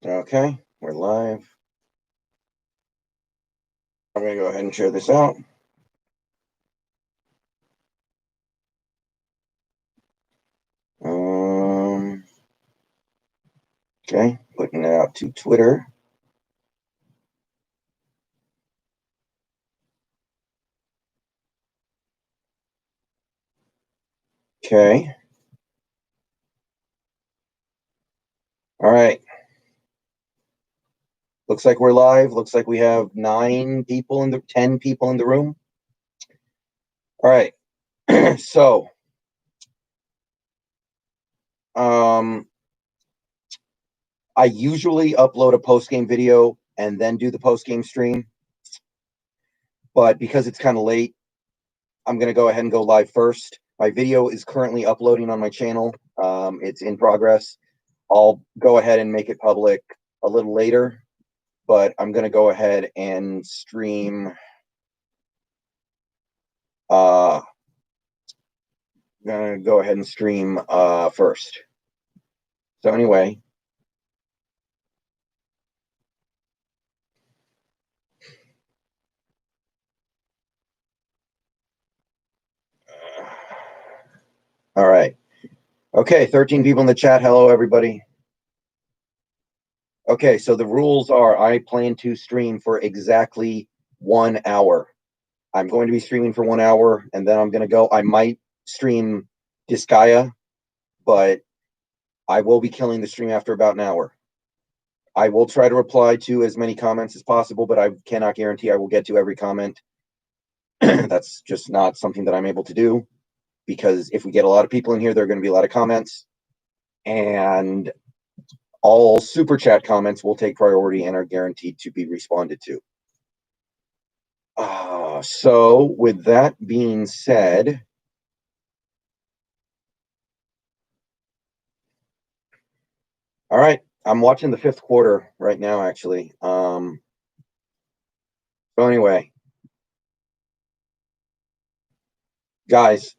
Okay, we're live. I'm going to go ahead and share this out. Okay, putting it out to Twitter. Okay. All right. Looks like we're live. Looks like we have 10 people in the room. All right. So, I usually upload a post-game video and then do the post-game stream. But because it's kind of late, I'm going to go ahead and go live first. My video is currently uploading on my channel. It's in progress. I'll go ahead and make it public a little later, but I'm going to go ahead and stream. I'm going to go ahead and stream first. So anyway. All right. Okay, 13 people in the chat. Hello, everybody. Okay, so the rules are I plan to stream for exactly 1 hour. I'm going to be streaming for 1 hour, and then I'm going to go. I might stream Disgaea, but I will be killing the stream after about an hour. I will try to reply to as many comments as possible, but I cannot guarantee I will get to every comment. That's just not something that I'm able to do, because if we get a lot of people in here, there are going to be a lot of comments, and all super chat comments will take priority and are guaranteed to be responded to. So with that being said, all right, I'm watching the fifth quarter right now, actually. So anyway, guys,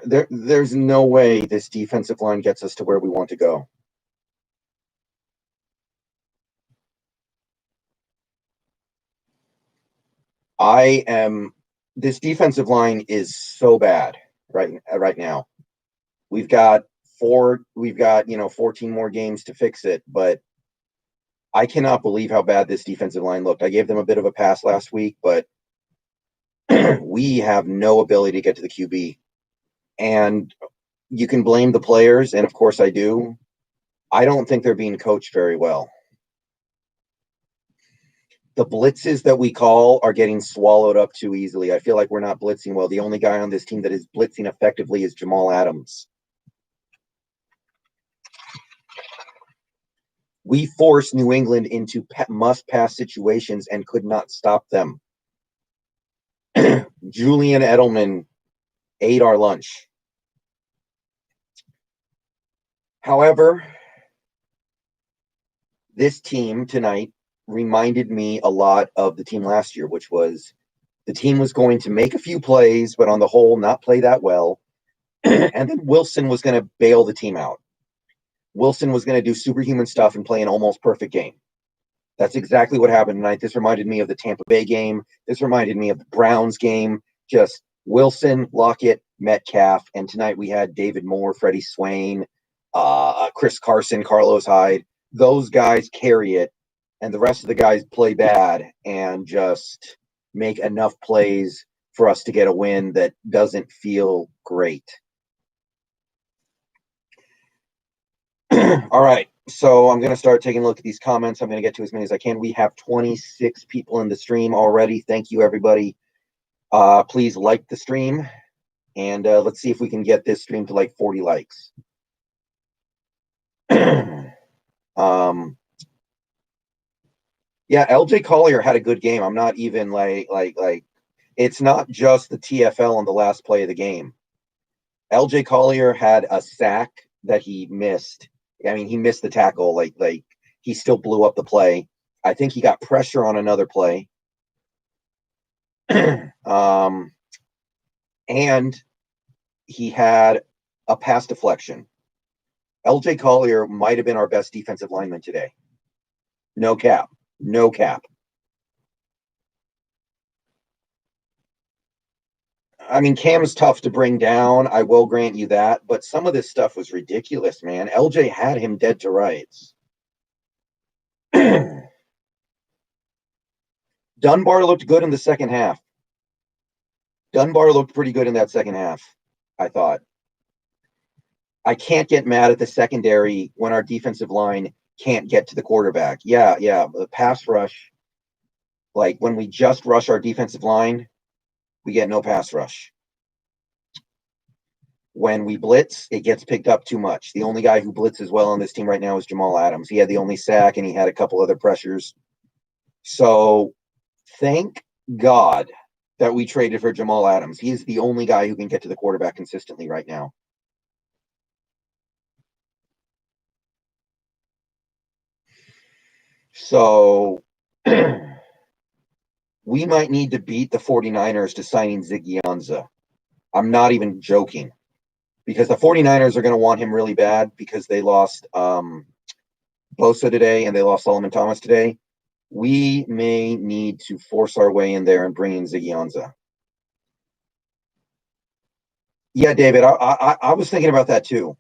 there's no way this defensive line gets us to where we want to go. This defensive line is so bad right now. We've got 14 more games to fix it, but I cannot believe how bad this defensive line looked. I gave them a bit of a pass last week, but we have no ability to get to the QB. And you can blame the players, and of course I do. I don't think they're being coached very well. The blitzes that we call are getting swallowed up too easily. I feel like we're not blitzing well. The only guy on this team that is blitzing effectively is Jamal Adams. We forced New England into must-pass situations and could not stop them. Julian Edelman ate our lunch. However, this team tonight reminded me a lot of the team last year, which was the team was going to make a few plays, but on the whole, not play that well. And then Wilson was going to bail the team out. Wilson was going to do superhuman stuff and play an almost perfect game. That's exactly what happened tonight. This reminded me of the Tampa Bay game. This reminded me of the Browns game. Just Wilson, Lockett, Metcalf, and tonight we had David Moore, Freddie Swain, Chris Carson, Carlos Hyde. Those guys carry it, and the rest of the guys play bad and just make enough plays for us to get a win that doesn't feel great. All right, so I'm going to start taking a look at these comments. I'm going to get to as many as I can. We have 26 people in the stream already. Thank you, everybody. Please like the stream, and let's see if we can get this stream to like 40 likes. Yeah, LJ Collier had a good game. I'm not even like it's not just the TFL on the last play of the game. LJ Collier had a sack that he missed. I mean, he missed the tackle. Like he still blew up the play. I think he got pressure on another play. And he had a pass deflection. LJ Collier might have been our best defensive lineman today. No cap. No cap. I mean, Cam's tough to bring down. I will grant you that. But some of this stuff was ridiculous, man. LJ had him dead to rights. Dunbar looked good in the second half. Dunbar looked pretty good in that second half, I thought. I can't get mad at the secondary when our defensive line can't get to the quarterback. Yeah. The pass rush, like when we just rush our defensive line, we get no pass rush. When we blitz, it gets picked up too much. The only guy who blitzes well on this team right now is Jamal Adams. He had the only sack and he had a couple other pressures. So thank God that we traded for Jamal Adams. He is the only guy who can get to the quarterback consistently right now. So we might need to beat the 49ers to signing Ziggy Ansah. I'm not even joking. Because the 49ers are going to want him really bad because they lost Bosa today and they lost Solomon Thomas today. We may need to force our way in there and bring in Ziggy Ansah. Yeah, David, I was thinking about that too.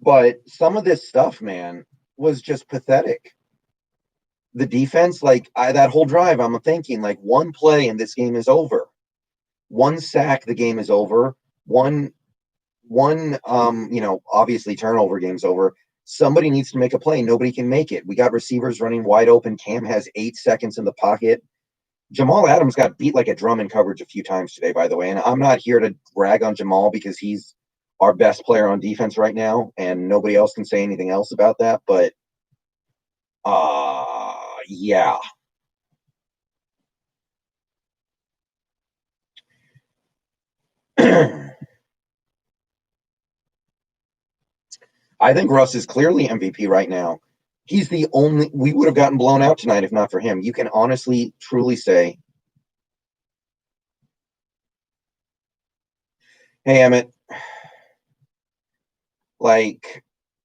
But some of this stuff, man, was just pathetic. The defense, like that whole drive, I'm thinking like one play and this game is over. One sack, the game is over. One obviously turnover, game's over. Somebody needs to make a play. Nobody can make it. We got receivers running wide open. Cam has 8 seconds in the pocket. Jamal Adams got beat like a drum in coverage a few times today, by the way. And I'm not here to brag on Jamal because he's our best player on defense right now, and nobody else can say anything else about that. But yeah. I think Russ is clearly MVP right now. He's the only. We would have gotten blown out tonight if not for him. You can honestly, truly say, "Hey, Emmett, like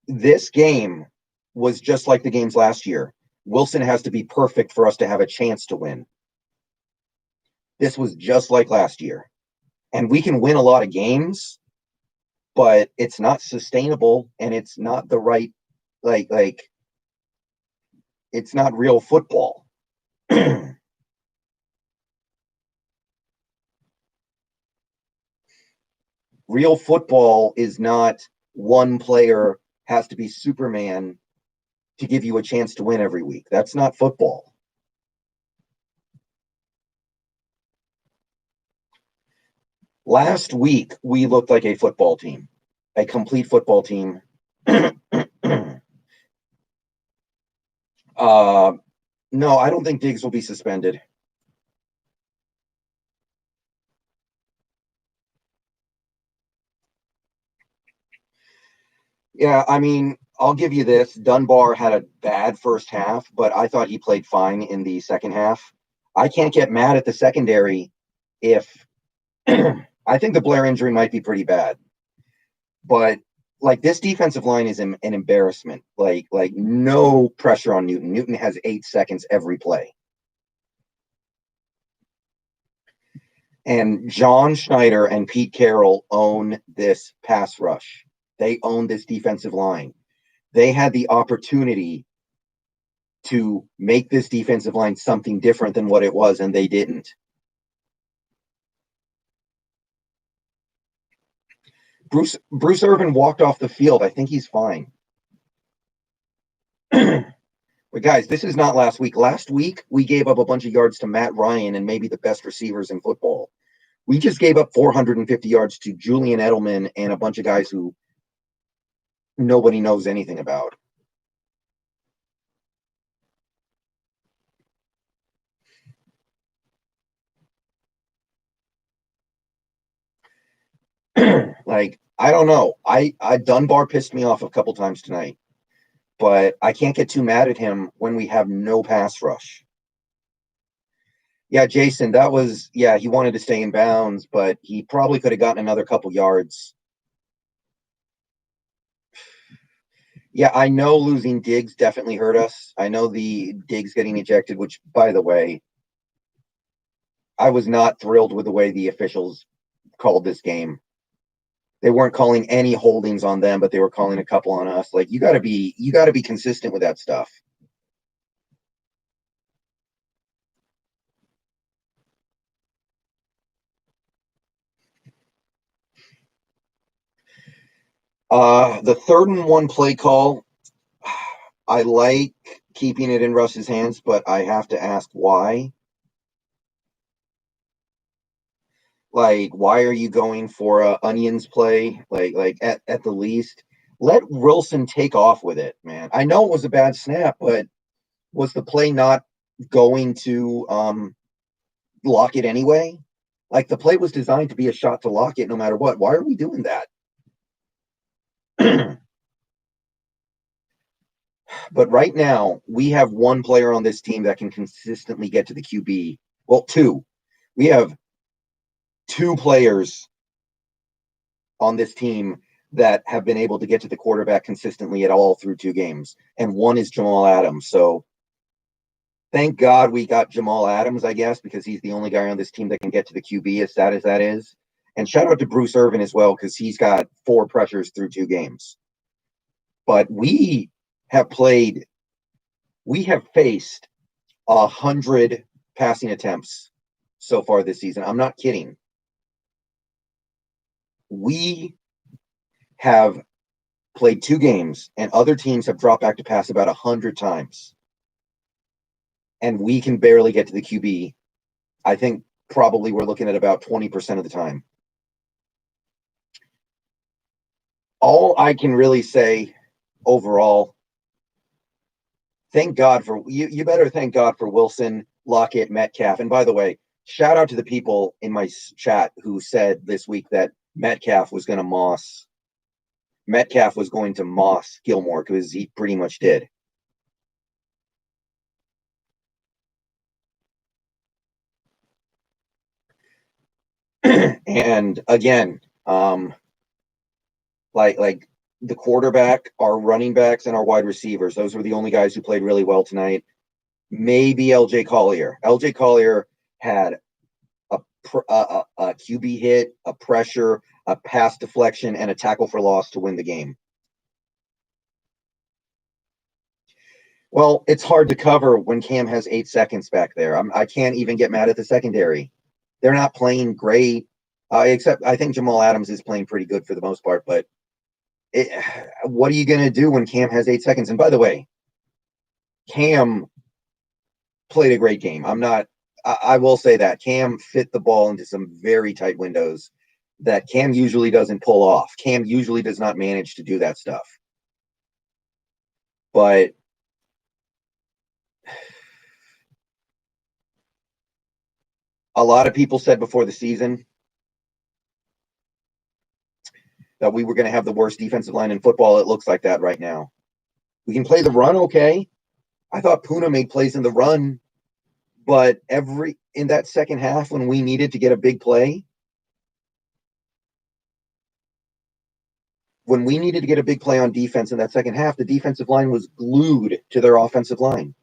this game was just like the games last year. Wilson has to be perfect for us to have a chance to win. This was just like last year, and we can win a lot of games, but it's not sustainable, and it's not the right like it's not real football." Real football is not one player has to be Superman to give you a chance to win every week. That's not football. Last week, we looked like a football team, a complete football team. No, I don't think Diggs will be suspended. Yeah, I mean, I'll give you this. Dunbar had a bad first half, but I thought he played fine in the second half. I can't get mad at the secondary if I think the Blair injury might be pretty bad. But like this defensive line is an embarrassment. Like no pressure on Newton. Newton has 8 seconds every play. And John Schneider and Pete Carroll own this pass rush. They own this defensive line. They had the opportunity to make this defensive line something different than what it was, and they didn't. Bruce Irvin walked off the field. I think he's fine. But guys, this is not last week. Last week, we gave up a bunch of yards to Matt Ryan and maybe the best receivers in football. We just gave up 450 yards to Julian Edelman and a bunch of guys who nobody knows anything about. Like, I don't know. I Dunbar pissed me off a couple times tonight, but I can't get too mad at him when we have no pass rush. Yeah, Jason, that was, yeah, he wanted to stay in bounds, but he probably could have gotten another couple yards. Yeah, I know losing Diggs definitely hurt us. I know the Diggs getting ejected, which, by the way, I was not thrilled with the way the officials called this game. They weren't calling any holdings on them, but they were calling a couple on us. Like, you got to be consistent with that stuff. The 3rd-and-1 play call, I like keeping it in Russ's hands, but I have to ask why. Like, why are you going for a onions play? Like at the least, let Wilson take off with it, man. I know it was a bad snap, but was the play not going to lock it anyway? Like, the play was designed to be a shot to lock it no matter what. Why are we doing that? But right now, we have one player on this team that can consistently get to the QB. Well, two. We have two players on this team that have been able to get to the quarterback consistently at all through 2 games, and one is Jamal Adams. So thank God we got Jamal Adams, I guess, because he's the only guy on this team that can get to the QB, as sad as that is. And shout out to Bruce Irvin as well, because he's got 4 pressures through 2 games. But have played, we have faced 100 passing attempts so far this season. I'm not kidding. We have played 2 games, and other teams have dropped back to pass about 100 times. And we can barely get to the QB. I think probably we're looking at about 20% of the time. All I can really say overall, thank God for you better thank God for Wilson, Lockett, Metcalf. And by the way, shout out to the people in my chat who said this week that Metcalf was going to moss Gilmore, because he pretty much did. And again, like the quarterback, our running backs, and our wide receivers, those were the only guys who played really well tonight. Maybe LJ Collier. LJ Collier had a QB hit, a pressure, a pass deflection, and a tackle for loss to win the game. Well, it's hard to cover when Cam has 8 seconds back there. I can't even get mad at the secondary. They're not playing great, except I think Jamal Adams is playing pretty good for the most part. But what are you going to do when Cam has 8 seconds? And by the way, Cam played a great game. I will say that Cam fit the ball into some very tight windows that Cam usually doesn't pull off. Cam usually does not manage to do that stuff. But a lot of people said before the season that we were going to have the worst defensive line in football. It looks like that right now. We can play the run okay. I thought Puna made plays in the run, but in that second half when we needed to get a big play, on defense in that second half, the defensive line was glued to their offensive line.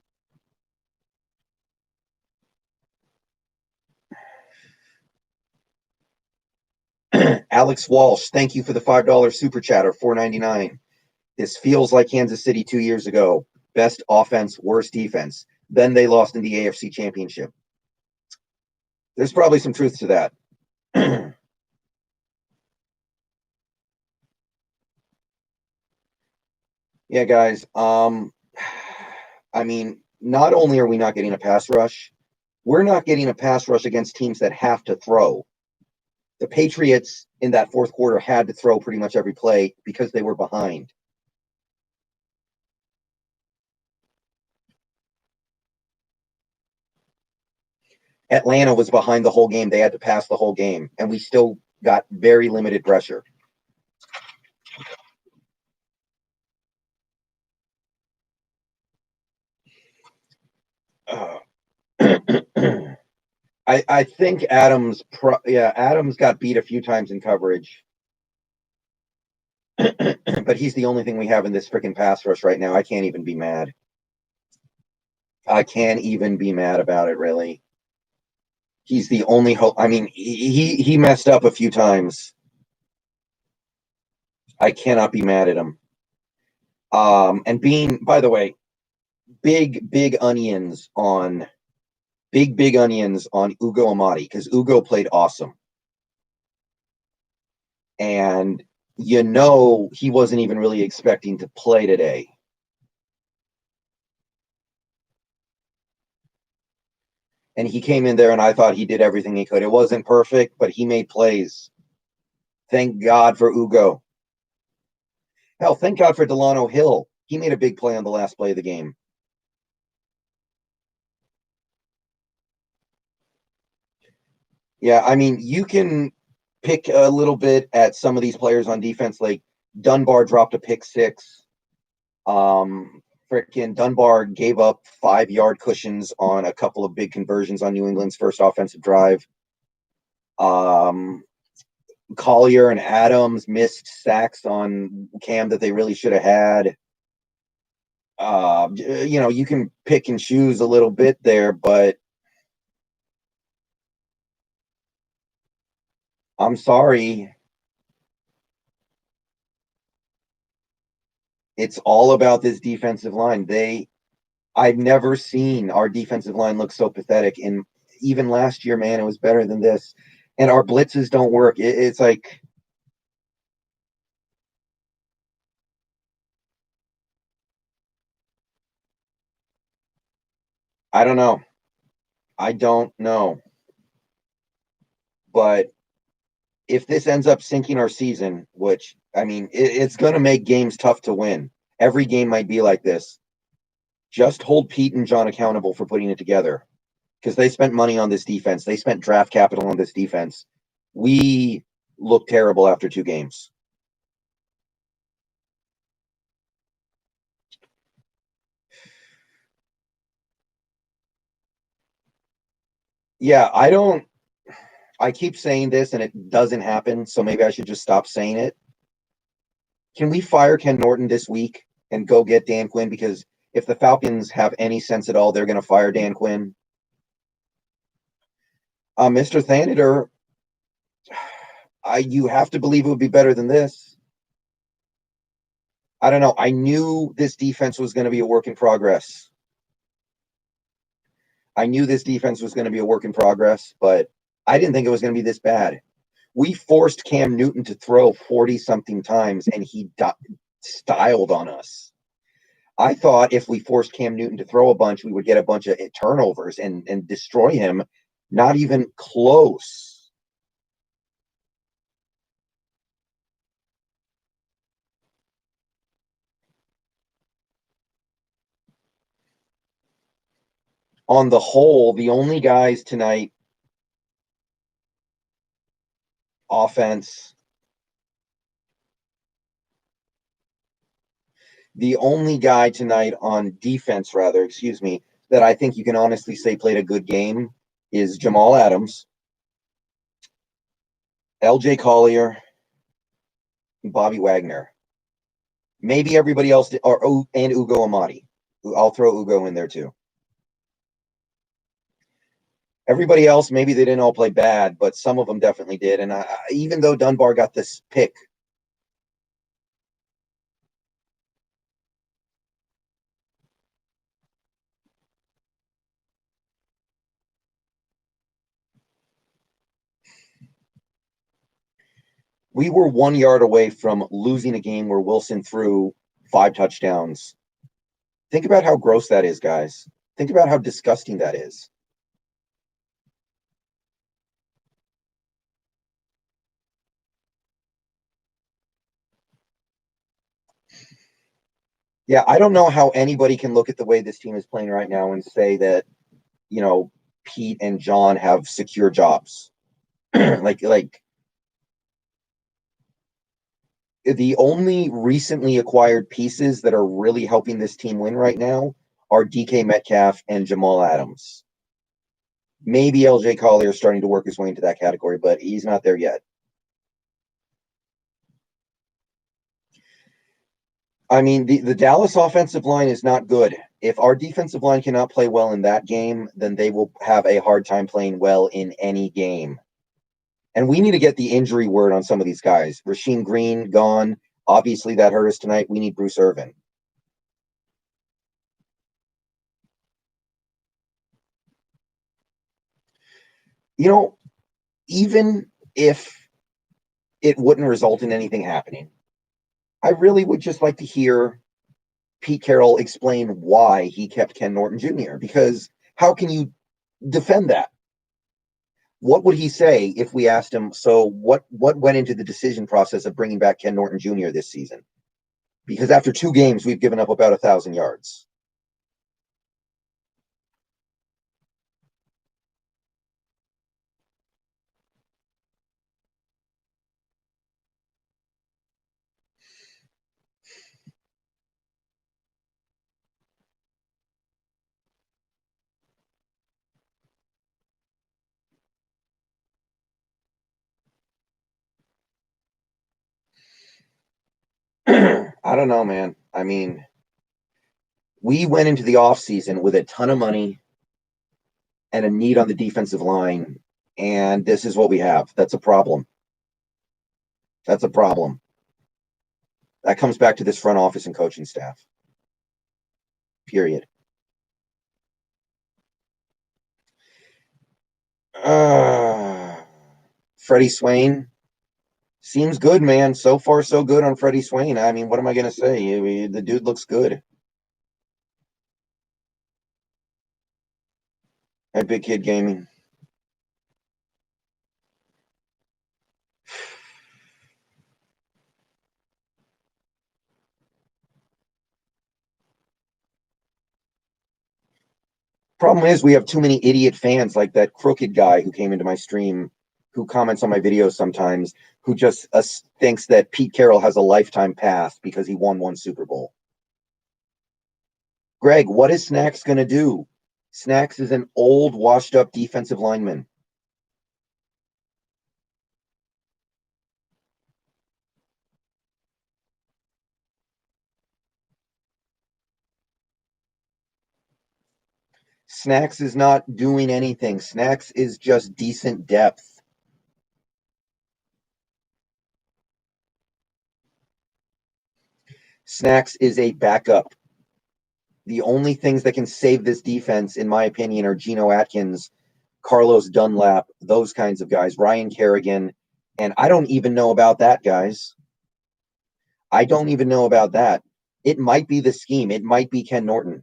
Alex Walsh, thank you for the $5 super chat, or $4.99. This feels like Kansas City 2 years ago. Best offense, worst defense. Then they lost in the AFC Championship. There's probably some truth to that. Yeah, guys. I mean, not only are we not getting a pass rush, we're not getting a pass rush against teams that have to throw. The Patriots in that fourth quarter had to throw pretty much every play because they were behind. Atlanta was behind the whole game. They had to pass the whole game, and we still got very limited pressure. I think Adams got beat a few times in coverage. But he's the only thing we have in this freaking pass rush right now. I can't even be mad. I can't even be mad about it, really. He's the only hope. I mean, he messed up a few times. I cannot be mad at him. And being, by the way, big onions on Ugo Amadi, because Ugo played awesome. And he wasn't even really expecting to play today. And he came in there and I thought he did everything he could. It wasn't perfect, but he made plays. Thank God for Ugo. Hell, thank God for Delano Hill. He made a big play on the last play of the game. Yeah, I mean, you can pick a little bit at some of these players on defense. Like Dunbar dropped a pick six. Frickin' Dunbar gave up 5-yard cushions on a couple of big conversions on New England's first offensive drive. Collier and Adams missed sacks on Cam that they really should have had. You can pick and choose a little bit there, but I'm sorry. It's all about this defensive line. I've never seen our defensive line look so pathetic. And even last year, man, it was better than this. And our blitzes don't work. It's like, I don't know. I don't know. But if this ends up sinking our season, which, I mean, it's going to make games tough to win. Every game might be like this. Just hold Pete and John accountable for putting it together because they spent money on this defense. They spent draft capital on this defense. We look terrible after 2 games. Yeah, I keep saying this and it doesn't happen, so maybe I should just stop saying it. Can we fire Ken Norton this week and go get Dan Quinn? Because if the Falcons have any sense at all, they're going to fire Dan Quinn. Mr. Thanader, you have to believe it would be better than this. I don't know. I knew this defense was going to be a work in progress. I knew this defense was going to be a work in progress, but I didn't think it was going to be this bad. We forced Cam Newton to throw 40-something times, and he styled on us. I thought if we forced Cam Newton to throw a bunch, we would get a bunch of turnovers and destroy him. Not even close. On the whole, the only guys tonight offense, the only guy tonight on defense, rather, excuse me, that I think you can honestly say played a good game is Jamal Adams, LJ Collier, and Bobby Wagner. Maybe everybody else did, and Ugo Amadi. I'll throw Ugo in there too. Everybody else, maybe they didn't all play bad, but some of them definitely did. And even though Dunbar got this pick, we were 1 yard away from losing a game where Wilson threw 5 touchdowns. Think about how gross that is, guys. Think about how disgusting that is. Yeah, I don't know how anybody can look at the way this team is playing right now and say that, Pete and John have secure jobs. like the only recently acquired pieces that are really helping this team win right now are DK Metcalf and Jamal Adams. Maybe LJ Collier is starting to work his way into that category, but he's not there yet. I mean, the Dallas offensive line is not good. If our defensive line cannot play well in that game, then they will have a hard time playing well in any game. And we need to get the injury word on some of these guys. Rasheem Green gone. Obviously, that hurt us tonight. We need Bruce Irvin. You know, even if it wouldn't result in anything happening, I really would just like to hear Pete Carroll explain why he kept Ken Norton Jr. Because how can you defend that? What would he say if we asked him, so what went into the decision process of bringing back Ken Norton Jr. this season? Because after 2 games, we've given up about 1,000 yards. I don't know, man. I mean, we went into the offseason with a ton of money and a need on the defensive line, and this is what we have. That's a problem. That's a problem. That comes back to this front office and coaching staff. Period. Freddie Swain seems good, man. So far, so good on Freddie Swain. I mean, what am I going to say? I mean, the dude looks good. At Big Kid Gaming. Problem is, we have too many idiot fans like that crooked guy who came into my stream, who comments on my videos sometimes, who just thinks that Pete Carroll has a lifetime pass because he won 1 Super Bowl. Greg, what is Snacks going to do? Snacks is an old, washed-up defensive lineman. Snacks is not doing anything. Snacks is just decent depth. Snacks is a backup. The only things that can save this defense, in my opinion, are Geno Atkins, Carlos Dunlap, those kinds of guys, Ryan Kerrigan. And I don't even know about that, guys. I don't even know about that. It might be the scheme. It might be Ken Norton.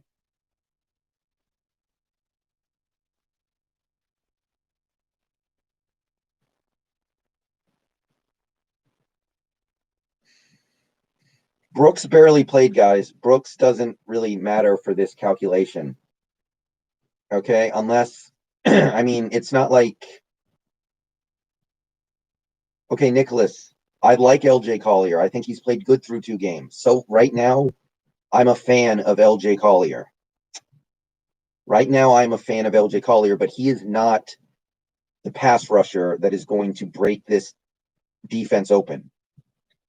Brooks barely played, guys. Brooks doesn't really matter for this calculation. Okay, unless, I mean, it's not like, okay, Nicholas, I like LJ Collier. I think he's played good through 2 games. So right now, I'm a fan of LJ Collier. Right now, I'm a fan of LJ Collier, but he is not the pass rusher that is going to break this defense open.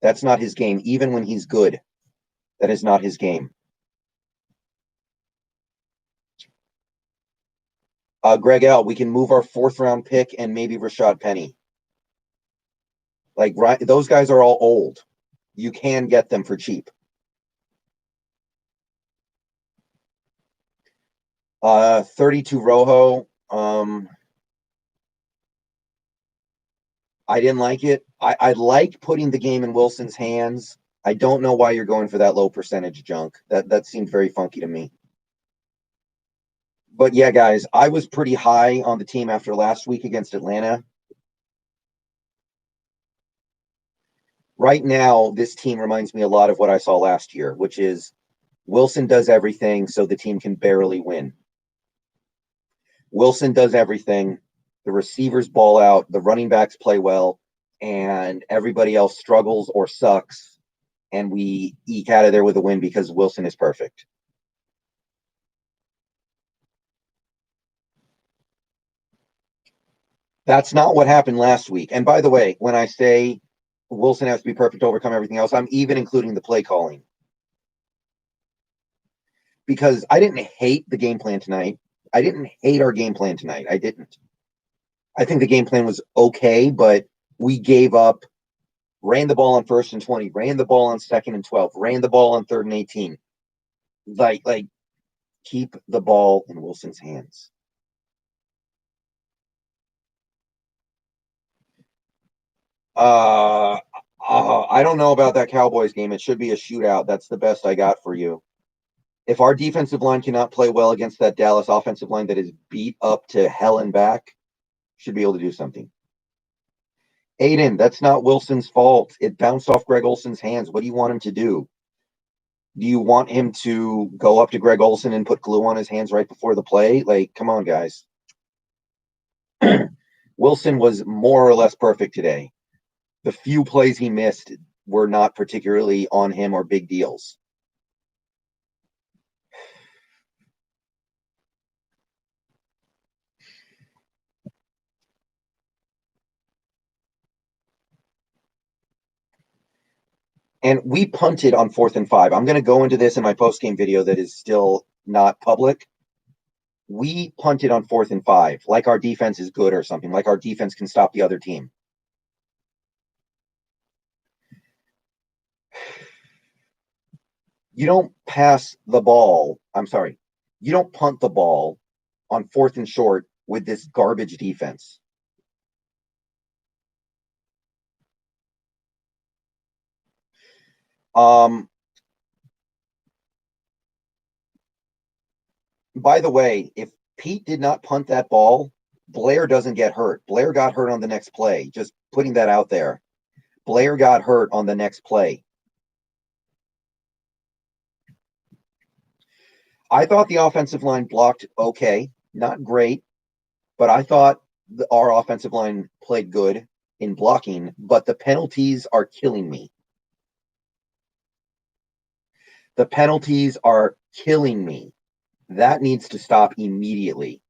That's not his game. Even when he's good, that is not his game. Greg L, we can move our 4th-round pick and maybe Rashad Penny. Like, right, those guys are all old. You can get them for cheap. 32 Rojo. I didn't like it. I like putting the game in Wilson's hands. I don't know why you're going for that low percentage junk. That seemed very funky to me. But yeah, guys, I was pretty high on the team after last week against Atlanta. Right now, this team reminds me a lot of what I saw last year, which is Wilson does everything so the team can barely win. Wilson does everything. The receivers ball out, the running backs play well, and everybody else struggles or sucks, and we eke out of there with a win because Wilson is perfect. That's not what happened last week. And by the way, when I say Wilson has to be perfect to overcome everything else, I'm even including the play calling. Because I didn't hate the game plan tonight. I didn't hate our game plan tonight. I didn't. I think the game plan was okay, but we gave up, ran the ball on 1st and 20, ran the ball on 2nd and 12, ran the ball on 3rd and 18. Like keep the ball in Wilson's hands. I don't know about that Cowboys game. It should be a shootout. That's the best I got for you. If our defensive line cannot play well against that Dallas offensive line that is beat up to hell and back, should be able to do something. Aiden, that's not Wilson's fault. It bounced off Greg Olson's hands. What do you want him to do? Do you want him to go up to Greg Olson and put glue on his hands right before the play? Like, come on, guys. Wilson was more or less perfect today. The few plays he missed were not particularly on him or big deals. And we punted on 4th and 5. I'm going to go into this in my post-game video that is still not public. We punted on 4th and 5, like our defense is good or something, like our defense can stop the other team. You don't pass the ball. I'm sorry. You don't punt the ball on 4th and short with this garbage defense. By the way, if Pete did not punt that ball, Blair doesn't get hurt. Blair got hurt on the next play. Just putting that out there. Blair got hurt on the next play. I thought the offensive line blocked okay, not great, but I thought our offensive line played good in blocking, but the penalties are killing me. The penalties are killing me. That needs to stop immediately.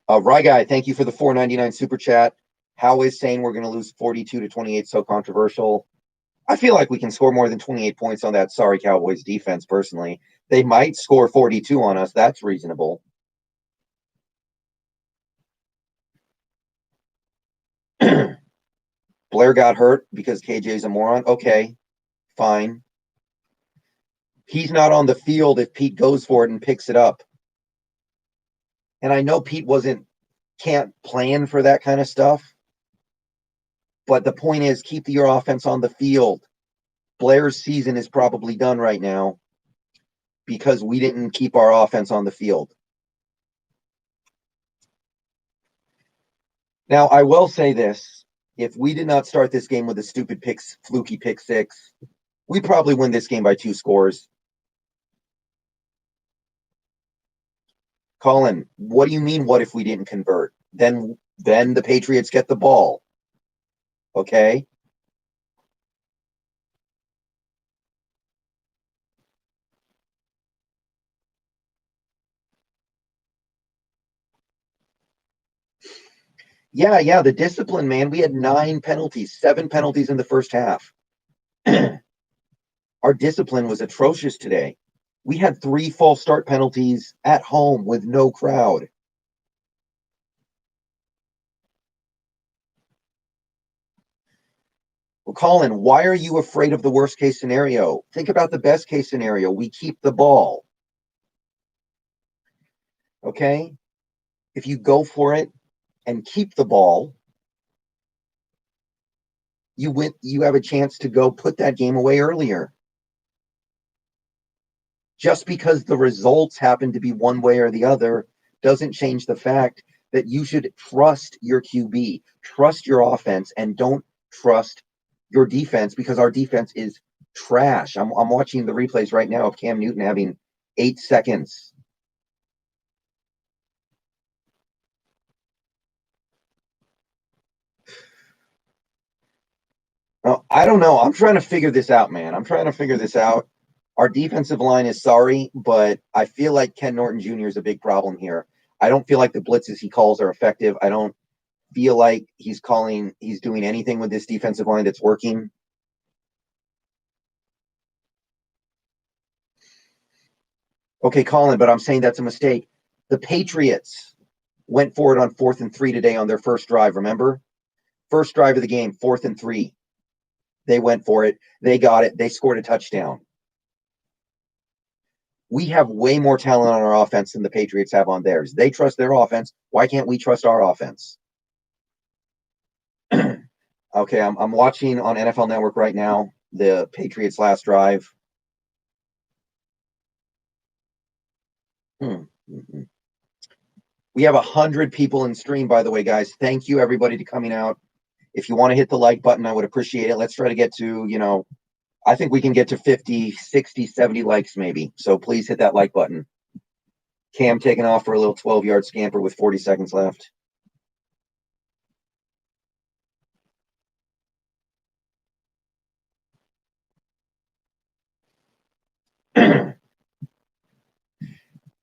Rye Guy, thank you for the $4.99 super chat. How is saying we're going to lose 42-28 so controversial? I feel like we can score more than 28 points on that sorry Cowboys defense, personally. They might score 42 on us. That's reasonable. Blair got hurt because KJ's a moron. Okay, fine. He's not on the field if Pete goes for it and picks it up. And I know Pete can't plan for that kind of stuff. But the point is, keep your offense on the field. Blair's season is probably done right now because we didn't keep our offense on the field. Now, I will say this. If we did not start this game with a stupid fluky pick six, we probably win this game by 2 scores. Colin, what do you mean, what if we didn't convert? Then the Patriots get the ball. Okay? Yeah, the discipline, man. We had 9 penalties, 7 penalties in the first half. Our discipline was atrocious today. We had 3 false start penalties at home with no crowd. Well, Colin, why are you afraid of the worst case scenario? Think about the best case scenario. We keep the ball. Okay? If you go for it and keep the ball, you have a chance to go put that game away earlier. Just because the results happen to be one way or the other doesn't change the fact that you should trust your QB, trust your offense, and don't trust your defense, because our defense is trash. I'm watching the replays right now of Cam Newton having 8 seconds. I don't know. I'm trying to figure this out, man. I'm trying to figure this out. Our defensive line is sorry, but I feel like Ken Norton Jr. is a big problem here. I don't feel like the blitzes he calls are effective. I don't feel like he's doing anything with this defensive line that's working. Okay, Colin, but I'm saying that's a mistake. The Patriots went for it on 4th and 3 today on their first drive, remember? First drive of the game, 4th and 3. They went for it. They got it. They scored a touchdown. We have way more talent on our offense than the Patriots have on theirs. They trust their offense. Why can't we trust our offense? Okay, I'm watching on NFL Network right now the Patriots' last drive. We have 100 people in stream, by the way, guys. Thank you, everybody, to coming out. If you want to hit the like button, I would appreciate it. Let's try to get to, I think we can get to 50, 60, 70 likes maybe. So please hit that like button. Cam taking off for a little 12-yard scamper with 40 seconds left.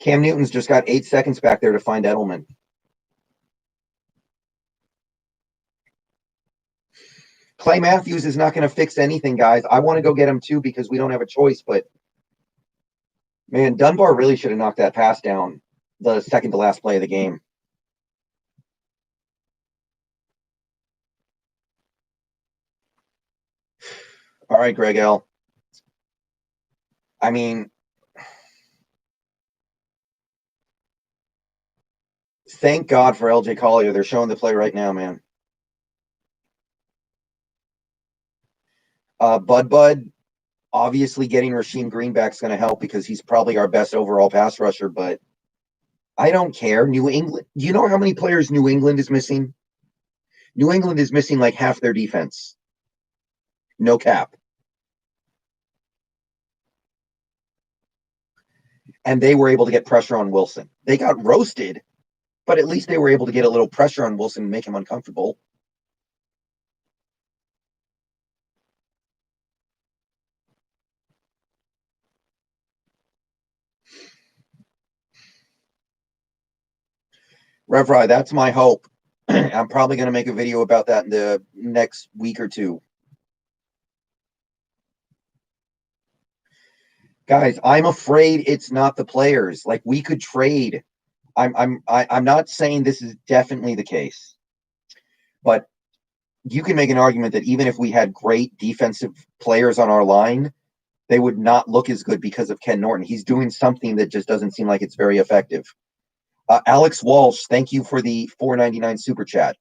Cam Newton's just got 8 seconds back there to find Edelman. Clay Matthews is not going to fix anything, guys. I want to go get him too because we don't have a choice. But, man, Dunbar really should have knocked that pass down the second to last play of the game. All right, Greg L. I mean, thank God for LJ Collier. They're showing the play right now, man. Bud, obviously getting Rasheem Greenback's going to help because he's probably our best overall pass rusher, but I don't care. New England, do you know how many players New England is missing? New England is missing like half their defense. No cap. And they were able to get pressure on Wilson. They got roasted, but at least they were able to get a little pressure on Wilson and make him uncomfortable. Rev Rye, that's my hope. I'm probably going to make a video about that in the next week or two. Guys, I'm afraid it's not the players. Like we could trade. I'm not saying this is definitely the case, but you can make an argument that even if we had great defensive players on our line, they would not look as good because of Ken Norton. He's doing something that just doesn't seem like it's very effective. Alex Walsh, thank you for the $4.99 super chat.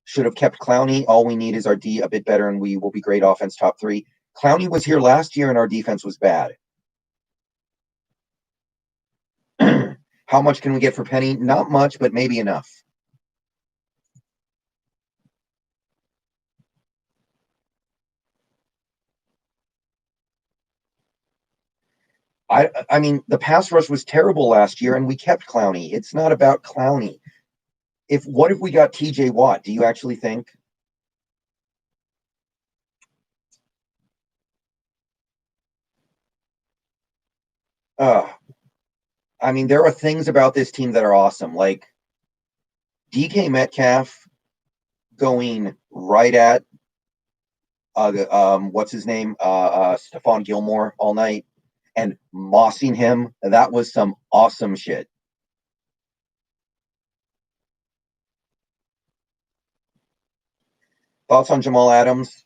Should have kept Clowney. All we need is our D a bit better, and we will be great offense, top 3. Clowney was here last year, and our defense was bad. How much can we get for Penny? Not much, but maybe enough. I mean, the pass rush was terrible last year, and we kept Clowney. It's not about Clowney. What if we got TJ Watt? Do you actually think? I mean, there are things about this team that are awesome, like DK Metcalf going right at what's his name, Stephon Gilmore all night and mossing him. That was some awesome shit. Thoughts on Jamal Adams?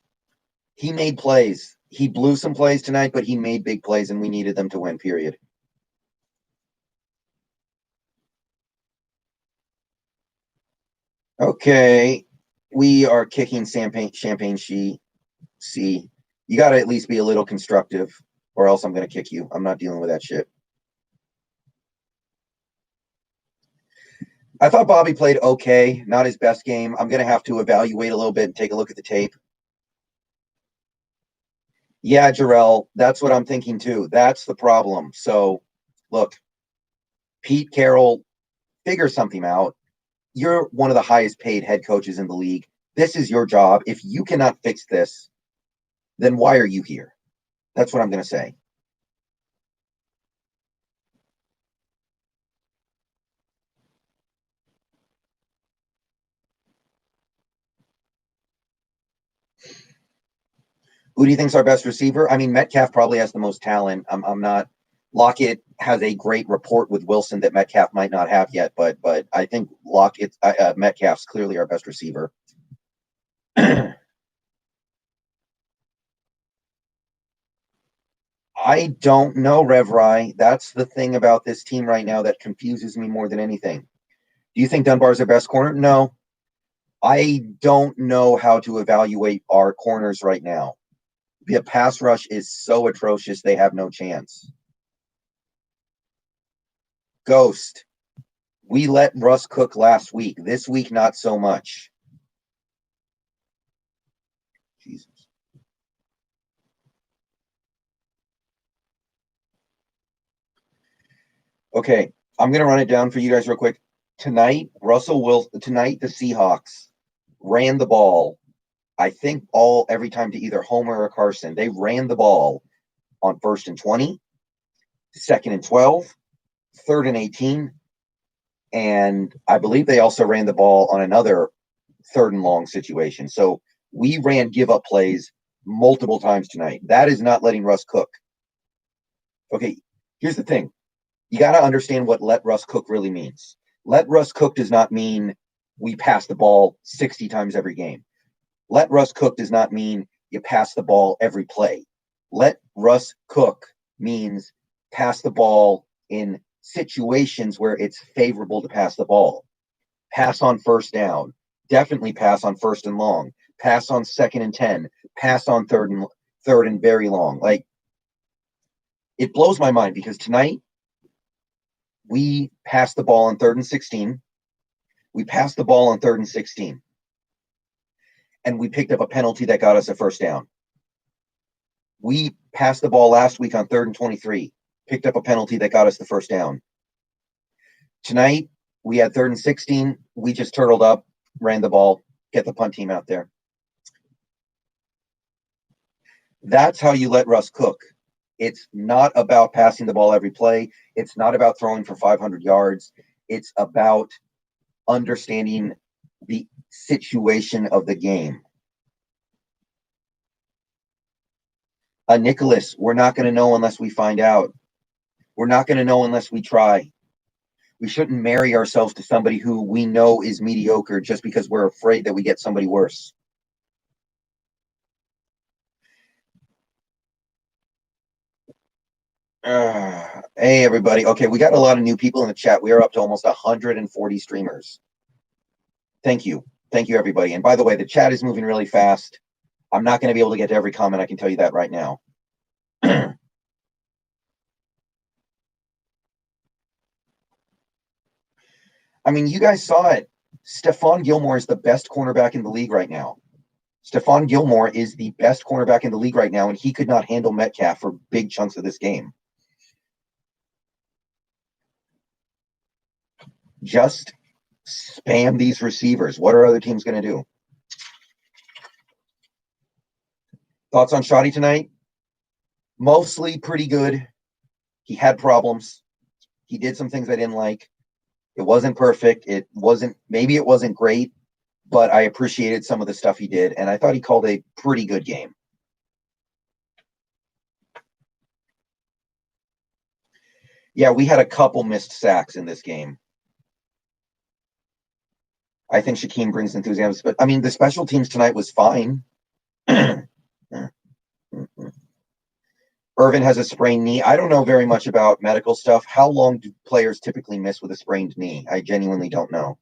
He made plays. He blew some plays tonight, but he made big plays, and we needed them to win, period. Okay. We are kicking Champagne C. You got to at least be a little constructive, or else I'm going to kick you. I'm not dealing with that shit. I thought Bobby played okay, not his best game. I'm going to have to evaluate a little bit and take a look at the tape. Yeah, Jarrell, that's what I'm thinking too. That's the problem. So, look, Pete Carroll, figure something out. You're one of the highest paid head coaches in the league. This is your job. If you cannot fix this, then why are you here? That's what I'm going to say. Who do you think's our best receiver? I mean, Metcalf probably has the most talent. I'm not. Lockett has a great rapport with Wilson that Metcalf might not have yet, but I think Metcalf's clearly our best receiver. I don't know, Rev Rye. That's the thing about this team right now that confuses me more than anything. Do you think Dunbar's our best corner? No. I don't know how to evaluate our corners right now. The pass rush is so atrocious, they have no chance. Ghost. We let Russ cook last week. This week, not so much. Jesus. Okay, I'm going to run it down for you guys real quick. Tonight, tonight, the Seahawks ran the ball, I think, every time to either Homer or Carson. They ran the ball on 1st and 20, 2nd and 12, 3rd and 18, and I believe they also ran the ball on another 3rd and long situation. So we ran give up plays multiple times tonight. That is not letting Russ cook. Okay, here's the thing. You got to understand what let Russ cook really means. Let Russ cook does not mean we pass the ball 60 times every game. Let Russ cook does not mean you pass the ball every play. Let Russ cook means pass the ball in situations where it's favorable to pass the ball. Pass on 1st down. Definitely pass on 1st and long. Pass on 2nd and 10. Pass on 3rd and very long. Like, it blows my mind because tonight we passed the ball on 3rd and 16. We passed the ball on 3rd and 16. And we picked up a penalty that got us a 1st down. We passed the ball last week on 3rd and 23. Picked up a penalty that got us the 1st down. Tonight, we had 3rd and 16. We just turtled up, ran the ball, get the punt team out there. That's how you let Russ cook. It's not about passing the ball every play. It's not about throwing for 500 yards. It's about understanding the situation of the game. Nicholas, we're not going to know unless we find out. We're not going to know unless we try. We shouldn't marry ourselves to somebody who we know is mediocre just because we're afraid that we get somebody worse. Hey, everybody. Okay, we got a lot of new people in the chat. We are up to almost 140 streamers. Thank you. Thank you, everybody. And by the way, the chat is moving really fast. I'm not going to be able to get to every comment. I can tell you that right now. I mean, you guys saw it. Stephon Gilmore is the best cornerback in the league right now. Stephon Gilmore is the best cornerback in the league right now, and he could not handle Metcalf for big chunks of this game. Just spam these receivers. What are other teams going to do? Thoughts on Shoddy tonight? Mostly pretty good. He had problems. He did some things I didn't like. It wasn't perfect. Maybe it wasn't great, but I appreciated some of the stuff he did, and I thought he called a pretty good game. Yeah, we had a couple missed sacks in this game. I think Shaquem brings enthusiasm, but I mean, the special teams tonight was fine. Irvin has a sprained knee. I don't know very much about medical stuff. How long do players typically miss with a sprained knee? I genuinely don't know.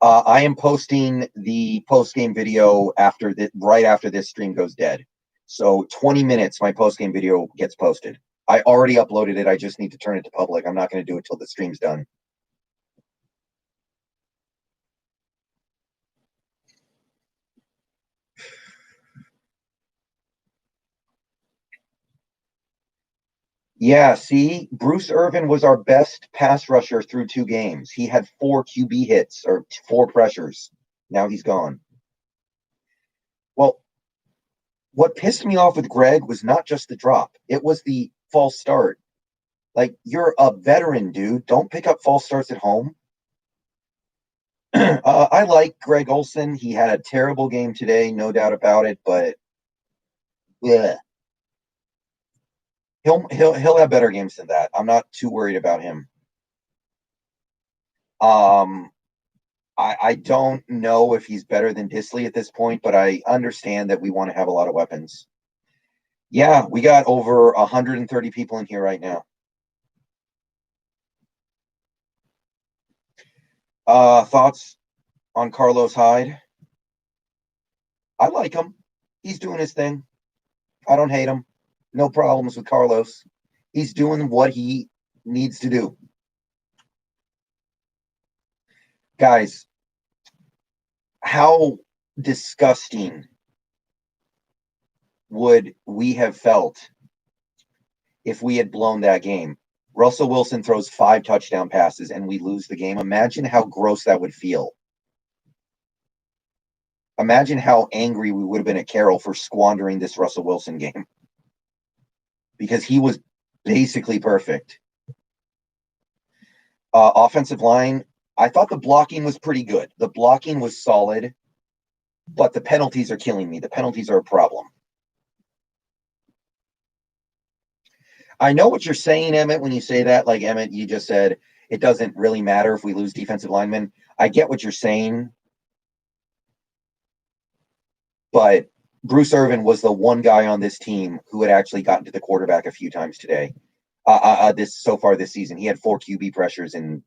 I am posting the post-game video right after this stream goes dead. So 20 minutes, my post-game video gets posted. I already uploaded it. I just need to turn it to public. I'm not going to do it till the stream's done. Yeah, see, Bruce Irvin was our best pass rusher through 2 games. He had 4 QB hits or 4 pressures. Now he's gone. Well, what pissed me off with Greg was not just the drop. It was the false start. Like, you're a veteran, dude. Don't pick up false starts at home. I like Greg Olson. He had a terrible game today, no doubt about it, but yeah, he'll have better games than that. I'm not too worried about him. Um, I don't know if he's better than Disley at this point, but I understand that we want to have a lot of weapons. Yeah, we got over 130 people in here right now. Thoughts on Carlos Hyde? I like him. He's doing his thing. I don't hate him. No problems with Carlos. He's doing what he needs to do. Guys, how disgusting would we have felt if we had blown that game? Russell Wilson throws 5 touchdown passes and we lose the game. Imagine how gross that would feel. Imagine how angry we would have been at Carroll for squandering this Russell Wilson game because he was basically perfect. Offensive line, I thought the blocking was pretty good. The blocking was solid, but the penalties are killing me. The penalties are a problem. I know what you're saying, Emmett, when you say that. Like, Emmett, you just said it doesn't really matter if we lose defensive linemen. I get what you're saying, but Bruce Irvin was the one guy on this team who had actually gotten to the quarterback a few times today. This so far this season, he had 4 QB pressures in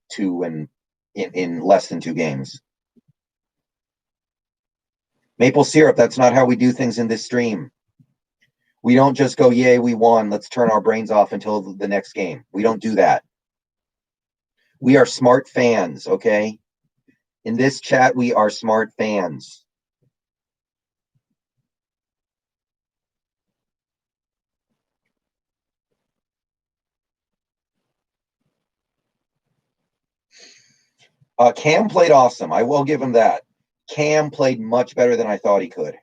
less than 2 games. Maple syrup. That's not how we do things in this stream. We don't just go, yay, we won. Let's turn our brains off until the next game. We don't do that. We are smart fans, okay? In this chat, we are smart fans. Cam played awesome. I will give him that. Cam played much better than I thought he could.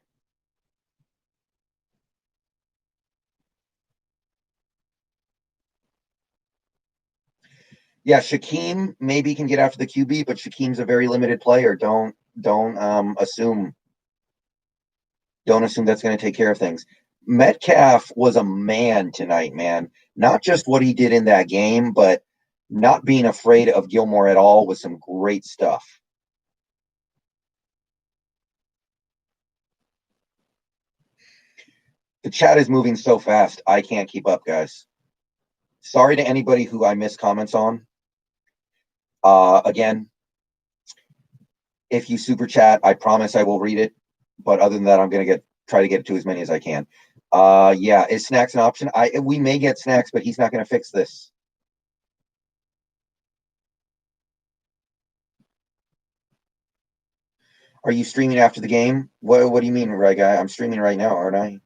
Yeah, Shaquem maybe can get after the QB, but Shaquem's a very limited player. Don't assume that's going to take care of things. Metcalf was a man tonight, man. Not just what he did in that game, but not being afraid of Gilmore at all was some great stuff. The chat is moving so fast, I can't keep up, guys. Sorry to anybody who I miss comments on. Again, if you super chat, I promise I will read it. But other than that, I'm gonna try to get to as many as I can. Yeah, is snacks an option? We may get snacks, but he's not gonna fix this. Are you streaming after the game? What do you mean, right guy? I'm streaming right now, aren't I?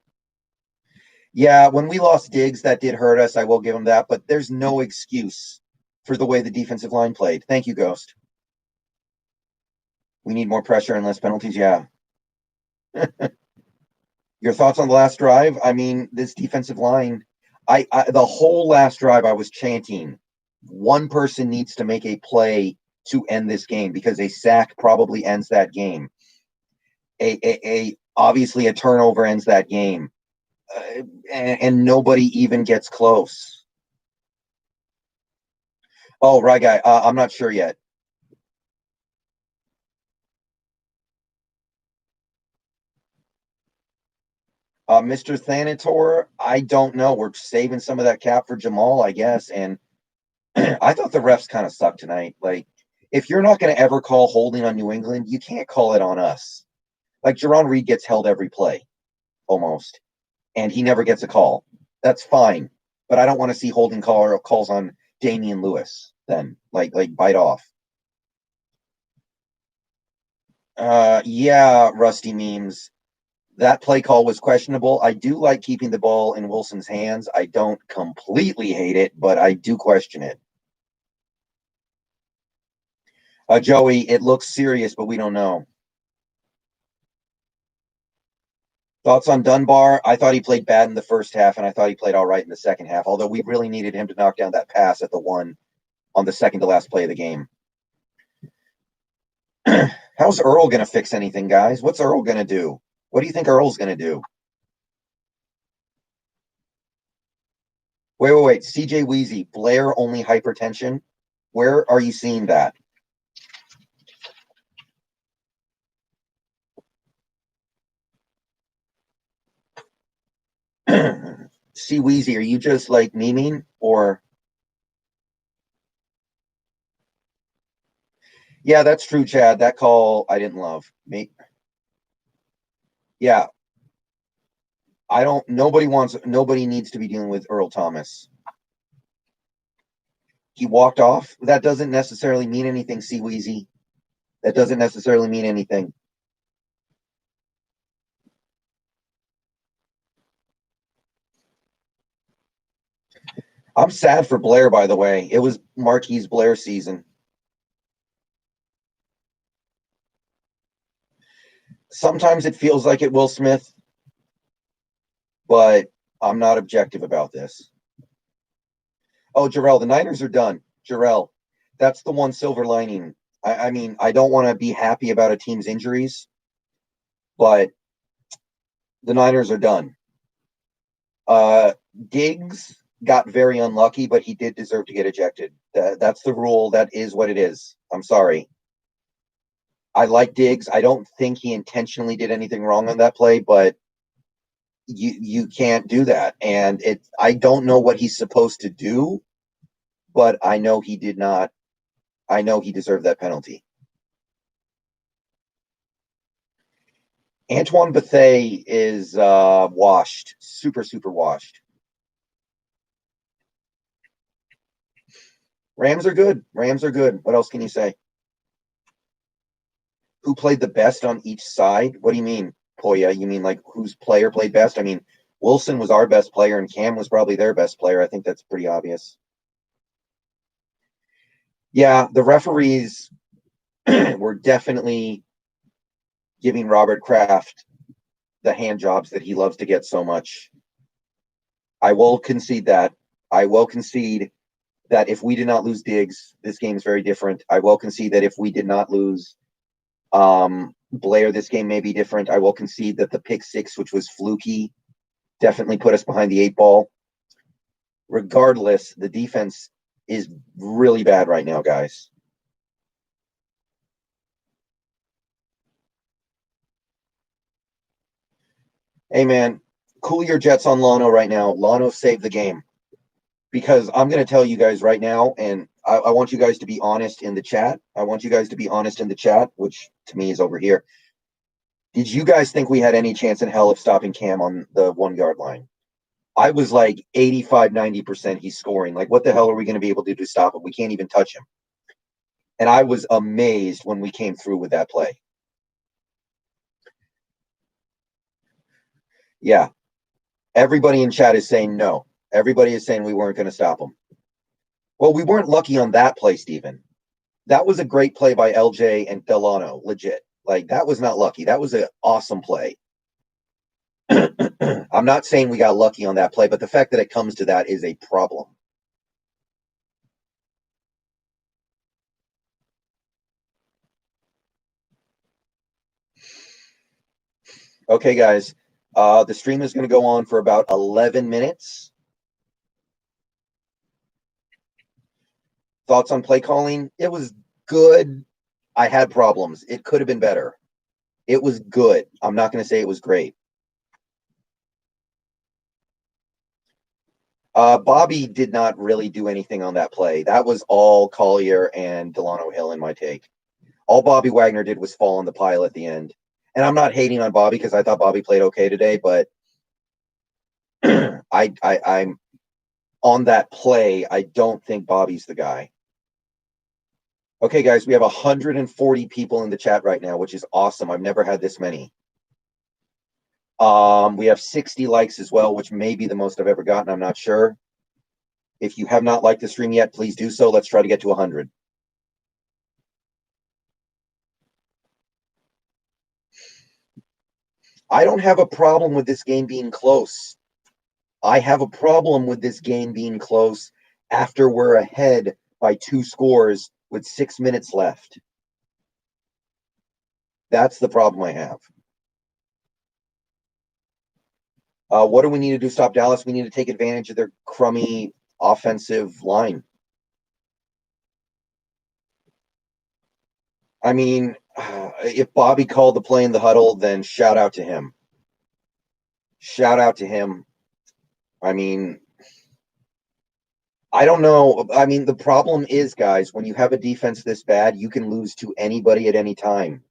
Yeah, when we lost Diggs, that did hurt us. I will give him that, but there's no excuse for the way the defensive line played. Thank you, Ghost. We need more pressure and less penalties. Yeah. Your thoughts on the last drive? I mean, this defensive line, the whole last drive I was chanting, one person needs to make a play to end this game because a sack probably ends that game. Obviously a turnover ends that game. And nobody even gets close. Oh, right, guy. I'm not sure yet. Mr. Thanator, I don't know. We're saving some of that cap for Jamal, I guess. And I thought the refs kind of sucked tonight. Like, if you're not going to ever call holding on New England, you can't call it on us. Like, Jerron Reed gets held every play, almost, and he never gets a call. That's fine. But I don't want to see holding calls on Damian Lewis then. Like bite off. Yeah, Rusty Memes. That play call was questionable. I do like keeping the ball in Wilson's hands. I don't completely hate it, but I do question it. Joey, it looks serious, but we don't know. Thoughts on Dunbar? I thought he played bad in the first half, and I thought he played all right in the second half, although we really needed him to knock down that pass at the one on the second to last play of the game. How's Earl going to fix anything, guys? What's Earl going to do? What do you think Earl's going to do? Wait. CJ Wheezy, Blair only hypertension. Where are you seeing that? See Wheezy, are you just like memeing or? Yeah, that's true, Chad. That call I didn't love. Me. Yeah, I don't. Nobody needs to be dealing with Earl Thomas. He walked off. That doesn't necessarily mean anything, See Wheezy. That doesn't necessarily mean anything. I'm sad for Blair, by the way. It was Marquise Blair season. Sometimes it feels like it, Will Smith, but I'm not objective about this. Oh, Jarrell, the Niners are done. Jarrell, that's the one silver lining. I mean, I don't want to be happy about a team's injuries, but the Niners are done. Diggs got very unlucky, but he did deserve to get ejected. That's the rule. That is what it is. I'm sorry. I like Diggs. I don't think he intentionally did anything wrong on that play, but you can't do that. And I don't know what he's supposed to do, but I know he did not. I know he deserved that penalty. Antoine Bethea is washed, super washed. Rams are good. Rams are good. What else can you say? Who played the best on each side? What do you mean, Poya? You mean like whose player played best? I mean, Wilson was our best player and Cam was probably their best player. I think that's pretty obvious. Yeah, the referees were definitely giving Robert Kraft the hand jobs that he loves to get so much. I will concede that. I will concede that if we did not lose Diggs, this game is very different. I will concede that if we did not lose Blair, this game may be different. I will concede that the pick six, which was fluky, definitely put us behind the eight ball. Regardless, the defense is really bad right now, guys. Hey, man, cool your jets on Lano right now. Lano saved the game because I'm going to tell you guys right now, and I want you guys to be honest in the chat. I want you guys to be honest in the chat, which to me is over here. Did you guys think we had any chance in hell of stopping Cam on the 1 yard line? I was like 85, 90% he's scoring. Like, what the hell are we going to be able to do to stop him? We can't even touch him. And I was amazed when we came through with that play. Yeah. Everybody in chat is saying no. Everybody is saying we weren't going to stop him. Well, we weren't lucky on that play, Steven. That was a great play by LJ and Delano, legit. Like, that was not lucky. That was an awesome play. I'm not saying we got lucky on that play, but the fact that it comes to that is a problem. Okay, guys. The stream is going to go on for about 11 minutes. Thoughts on play calling? It was good. I had problems. It could have been better. It was good. I'm not going to say it was great. Bobby did not really do anything on that play. That was all Collier and Delano Hill in my take. All Bobby Wagner did was fall on the pile at the end. And I'm not hating on Bobby because I thought Bobby played okay today, but I'm on that play. I don't think Bobby's the guy. Okay, guys, we have 140 people in the chat right now, which is awesome. I've never had this many. We have 60 likes as well, which may be the most I've ever gotten. I'm not sure. If you have not liked the stream yet, please do so. Let's try to get to 100. I don't have a problem with this game being close. I have a problem with this game being close after we're ahead by 2 scores with 6 minutes left. That's the problem I have. What do we need to do to stop Dallas? We need to take advantage of their crummy offensive line. I mean, if Bobby called the play in the huddle, then shout out to him. Shout out to him. I mean, I don't know. I mean, the problem is, guys, when you have a defense this bad, you can lose to anybody at any time.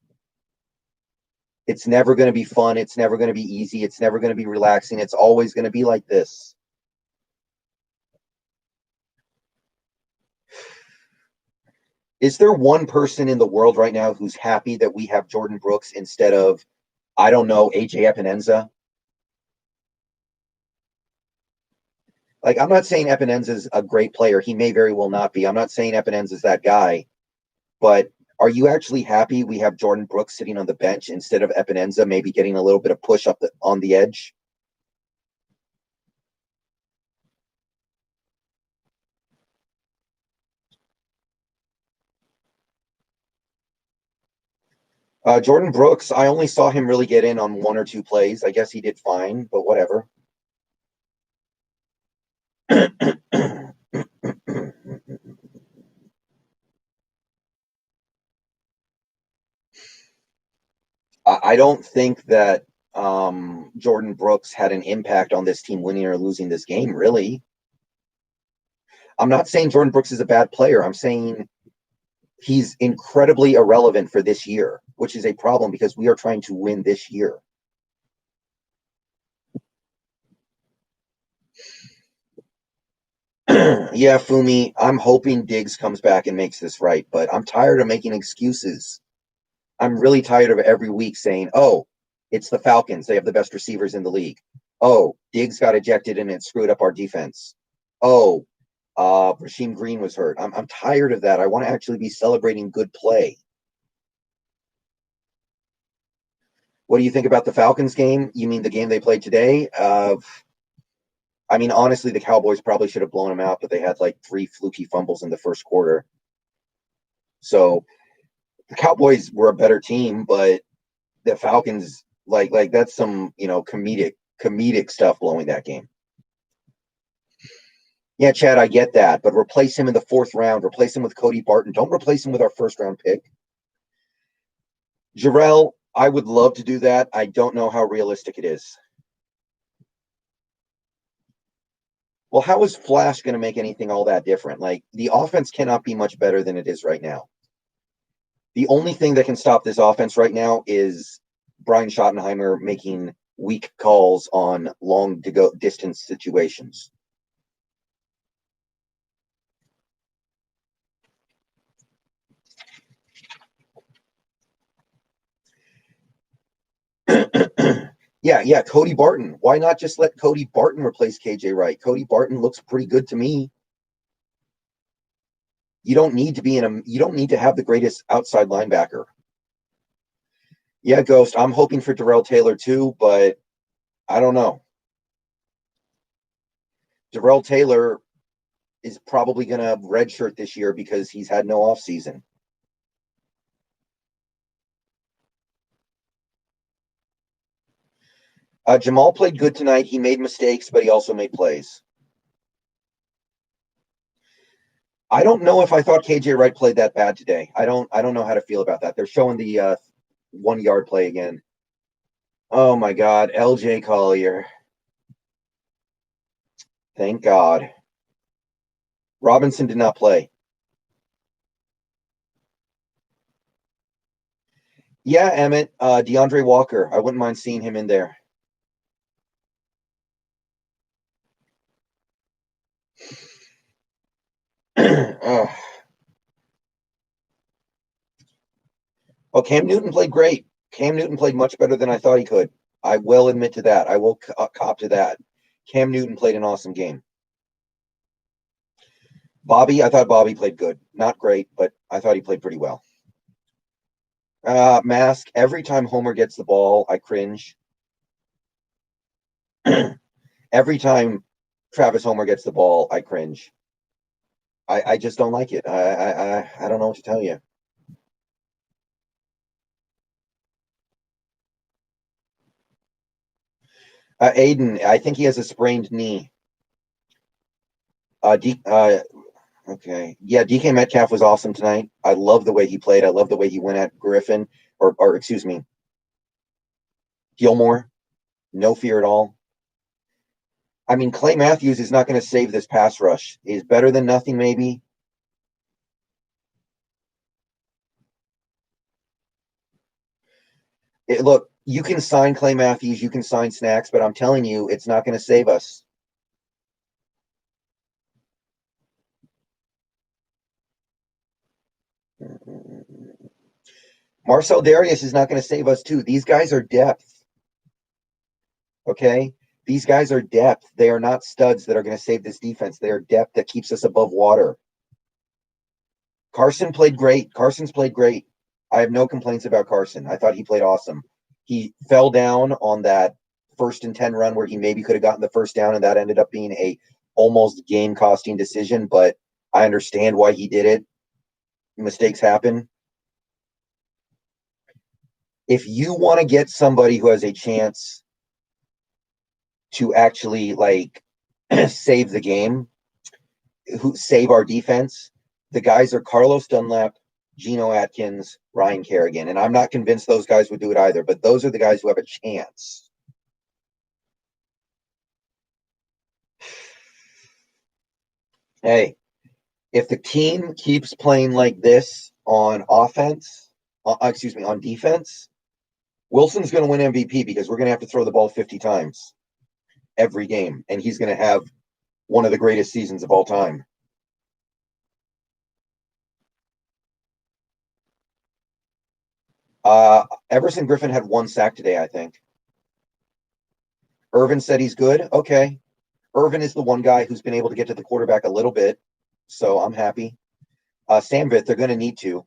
It's never going to be fun. It's never going to be easy. It's never going to be relaxing. It's always going to be like this. Is there one person in the world right now who's happy that we have Jordan Brooks instead of, I don't know, AJ Epinenza? Like, I'm not saying Epinenza's a great player. He may very well not be. I'm not saying Epinenza's that guy. But are you actually happy we have Jordan Brooks sitting on the bench instead of Epinenza maybe getting a little bit of push up on the edge? Jordan Brooks, I only saw him really get in on one or two plays. I guess he did fine, but whatever. I don't think that Jordan Brooks had an impact on this team winning or losing this game, really. I'm not saying Jordan Brooks is a bad player. I'm saying he's incredibly irrelevant for this year, which is a problem because we are trying to win this year. Yeah, Fumi, I'm hoping Diggs comes back and makes this right, but I'm tired of making excuses. I'm really tired of every week saying, oh, it's the Falcons. They have the best receivers in the league. Oh, Diggs got ejected and it screwed up our defense. Oh, Rasheem Green was hurt. I'm tired of that. I want to actually be celebrating good play. What do you think about the Falcons game? You mean the game they played today? I mean, honestly, the Cowboys probably should have blown them out, but they had like three fluky fumbles in the first quarter. So the Cowboys were a better team, but the Falcons, like that's some comedic stuff blowing that game. Yeah, Chad, I get that, but replace him in the fourth round. Replace him with Cody Barton. Don't replace him with our first round pick. Jarrell, I would love to do that. I don't know how realistic it is. Well, how is Flash going to make anything all that different? Like, the offense cannot be much better than it is right now. The only thing that can stop this offense right now is Brian Schottenheimer making weak calls on long to go distance situations. Yeah, Cody Barton. Why not just let Cody Barton replace KJ Wright? Cody Barton looks pretty good to me. You don't need to have the greatest outside linebacker. Yeah, Ghost. I'm hoping for Darrell Taylor too, but I don't know. Darrell Taylor is probably going to redshirt this year because he's had no offseason. Jamal played good tonight. He made mistakes, but he also made plays. I don't know if I thought KJ Wright played that bad today. I don't know how to feel about that. They're showing the 1 yard play again. Oh my God, LJ Collier. Thank God. Robinson did not play. Yeah, Emmett, DeAndre Walker. I wouldn't mind seeing him in there. Oh. Oh, Cam Newton played great. Cam Newton played much better than I thought he could. I will admit to that. I will cop to that. Cam Newton played an awesome game. Bobby, I thought Bobby played good. Not great, but I thought he played pretty well. Mask, every time Homer gets the ball, I cringe. Every time Travis Homer gets the ball, I cringe. I just don't like it. I don't know what to tell you. Aiden, I think he has a sprained knee. Okay. Yeah, DK Metcalf was awesome tonight. I love the way he played. I love the way he went at Griffin, or excuse me, Gilmore. No fear at all. I mean, Clay Matthews is not going to save this pass rush. He's better than nothing, maybe. Look, you can sign Clay Matthews, you can sign Snacks, but I'm telling you, it's not going to save us. Marcel Darius is not going to save us, too. These guys are depth. Okay? These guys are depth. They are not studs that are going to save this defense. They are depth that keeps us above water. Carson played great. Carson's played great. I have no complaints about Carson. I thought he played awesome. He fell down on that 1st and 10 run where he maybe could have gotten the first down, and that ended up being a almost game costing decision, but I understand why he did it. Mistakes happen. If you want to get somebody who has a chance to actually like save the game, who save our defense, the guys are Carlos Dunlap, Geno Atkins, Ryan Kerrigan. And I'm not convinced those guys would do it either, but those are the guys who have a chance. Hey, if the team keeps playing like this on offense, on defense, Wilson's going to win MVP because we're going to have to throw the ball 50 times every game, and he's going to have one of the greatest seasons of all time. Everson Griffin had 1 sack today, I think. Irvin said he's good. Okay. Irvin is the one guy who's been able to get to the quarterback a little bit, so I'm happy. Samvit, they're going to need to.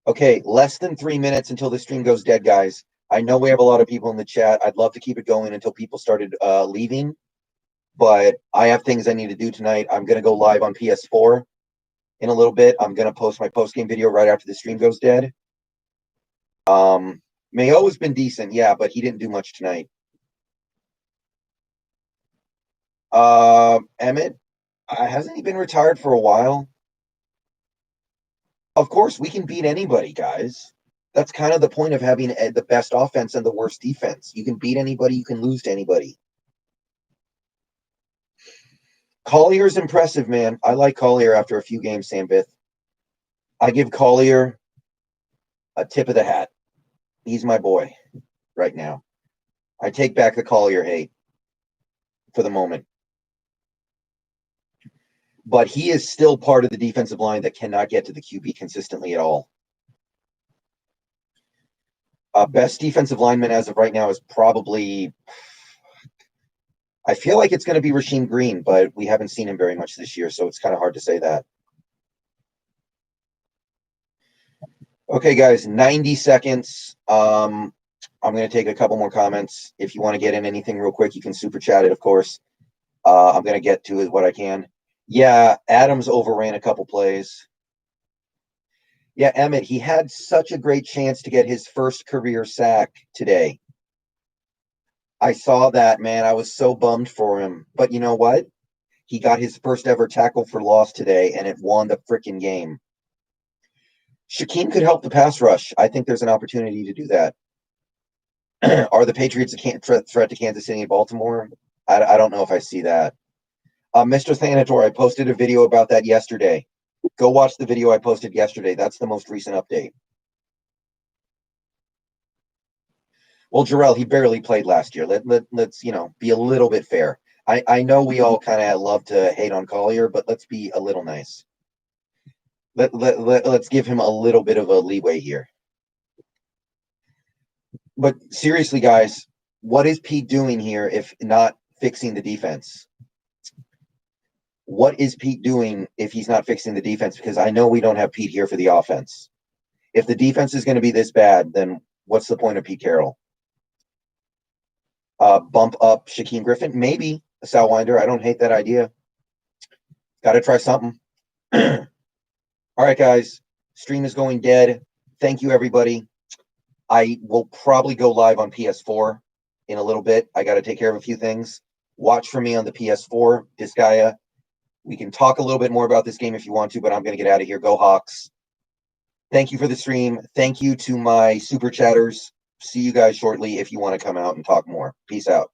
Okay, less than 3 minutes until the stream goes dead, guys. I know we have a lot of people in the chat. I'd love to keep it going until people started leaving, but I have things I need to do tonight. I'm going to go live on PS4 in a little bit. I'm going to post my post-game video right after the stream goes dead. Mayo has been decent, yeah, but he didn't do much tonight. Emmett, hasn't he been retired for a while? Of course, we can beat anybody, guys. That's kind of the point of having the best offense and the worst defense. You can beat anybody, you can lose to anybody. Collier's impressive, man. I like Collier after a few games, Sambith. I give Collier a tip of the hat. He's my boy right now. I take back the Collier hate for the moment. But he is still part of the defensive line that cannot get to the QB consistently at all. Best defensive lineman as of right now is probably, I feel like it's going to be Rasheem Green, but we haven't seen him very much this year, so it's kind of hard to say that. Okay, guys, 90 seconds. I'm going to take a couple more comments. If you want to get in anything real quick, you can super chat it, of course. I'm going to get to what I can. Yeah, Adams overran a couple plays. Yeah, Emmett, he had such a great chance to get his first career sack today. I saw that, man. I was so bummed for him. But you know what? He got his first ever tackle for loss today, and it won the freaking game. Shaquem could help the pass rush. I think there's an opportunity to do that. Are the Patriots a threat to Kansas City and Baltimore? I don't know if I see that. Mr. Thanator, I posted a video about that yesterday. Go watch the video I posted yesterday. That's the most recent update. Well, Jarrell, he barely played last year. Let's be a little bit fair. I know we all kind of love to hate on Collier, but let's be a little nice. Let's give him a little bit of a leeway here. But seriously, guys, what is Pete doing here if not fixing the defense? What is Pete doing if he's not fixing the defense? Because I know we don't have Pete here for the offense. If the defense is going to be this bad, then what's the point of Pete Carroll? Bump up Shaquem Griffin? Maybe a Salwinder. I don't hate that idea. Got to try something. All right, guys. Stream is going dead. Thank you, everybody. I will probably go live on PS4 in a little bit. I got to take care of a few things. Watch for me on the PS4, Disgaea. We can talk a little bit more about this game if you want to, but I'm going to get out of here. Go Hawks. Thank you for the stream. Thank you to my super chatters. See you guys shortly if you want to come out and talk more. Peace out.